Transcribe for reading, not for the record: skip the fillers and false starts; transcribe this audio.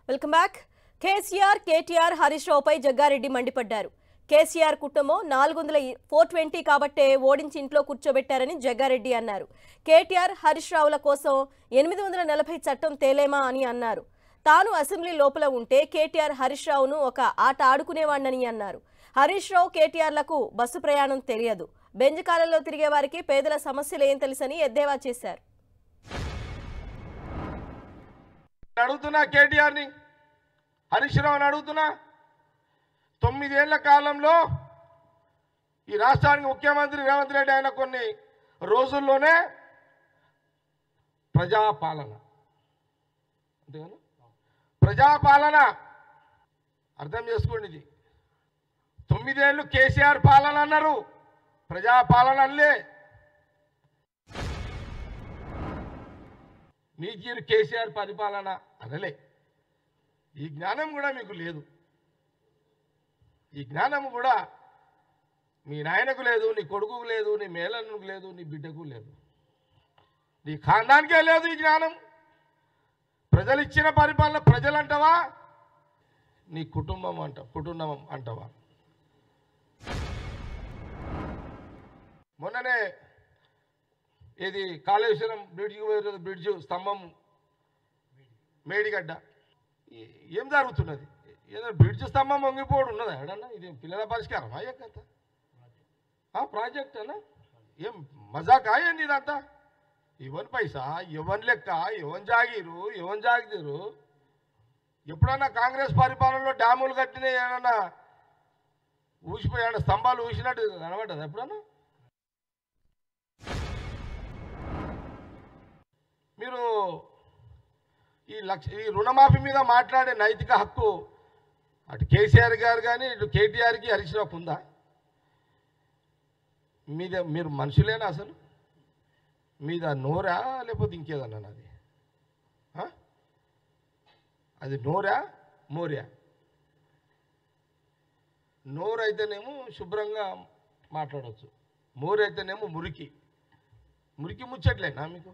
Welcome back. KCR, KTR, Harish రావుపై జగ్గారెడ్డి మండిపడ్డారు. కేసీఆర్ కుటుంబం 420 కాబట్టే ఓడించి ఇంట్లో కూర్చోబెట్టారని జగ్గారెడ్డి అన్నారు. కేటీఆర్, హరీష్ రావుల కోసం 840 చట్టం తేలేమా అని అన్నారు. తాను అసెంబ్లీ లోపల ఉంటే కేటీఆర్, హరీష్ రావును ఒక ఆట ఆడుకునేవాణ్ణని అన్నారు. హరీష్ రావు, కేటీఆర్లకు బస్సు ప్రయాణం తెలియదు. బెంజ్ కాలంలో తిరిగే వారికి పేదల సమస్యలు ఏం తెలుసని ఎద్దేవా చేశారు. అడుగుతున్నా కేటీఆర్ని, హరీష్ రావుని అడుగుతున్నా. 9 ఏళ్ల కాలంలో ఈ రాష్ట్రానికి ముఖ్యమంత్రి రేవంత్ రెడ్డి అయిన కొన్ని రోజుల్లోనే ప్రజాపాలన, అంతేనా? ప్రజాపాలన అర్థం చేసుకోండి. ఇది 9 ఏళ్ళు కేసీఆర్ పాలన అన్నారు, ప్రజాపాలన అనలే. నీకు కేసీఆర్ పరిపాలన అనలే. ఈ జ్ఞానం కూడా మీకు లేదు. ఈ జ్ఞానం కూడా మీ నాయనకు లేదు, నీ కొడుకుకు లేదు, నీ మేనన్నుకు లేదు, నీ బిడ్డకు లేదు, నీ ఖాందానికే లేదు ఈ జ్ఞానం. ప్రజలు ఇచ్చిన పరిపాలన ప్రజలు అంటావా, నీ కుటుంబం అంటావా? మొన్ననే ఇది కాళేశ్వరం బ్రిడ్జ్ స్తంభం మేడిగడ్డ ఏం జరుగుతున్నది? ఏదో బ్రిడ్జ్ స్తంభం వంగిపోవడం ఉన్నదా ఎడన్నా? ఇది పిల్లల పరిష్కారం అయ్యా కథ ప్రాజెక్ట్ అన్నా? ఏం మజాకా ఏంది ఇదంతా? ఎవరి పైసా, ఎవరి లెక్క, ఎవరి జాగీరు, ఎవరి జాగిరు? ఎప్పుడన్నా కాంగ్రెస్ పరిపాలనలో డ్యాములు కట్టిన ఏమన్నా ఊసిపోయాడు, స్తంభాలు ఊసినట్టు కనబడ్డది ఎప్పుడన్నా? మీరు ఈ రుణమాఫీ మీద మాట్లాడే నైతిక హక్కు అటు కేసీఆర్ గారు కానీ ఇటు కేటీఆర్కి, హరీష్ రావుకి ఉందా? మీరు మనుషులేనా అసలు? మీద నోరా లేకపోతే ఇంకేదన్నా? అది నోరా మోర్యా? నోరు అయితేనేమో శుభ్రంగా మాట్లాడవచ్చు, మోరు అయితేనేమో మురికి ముచ్చట్లేనా మీకు?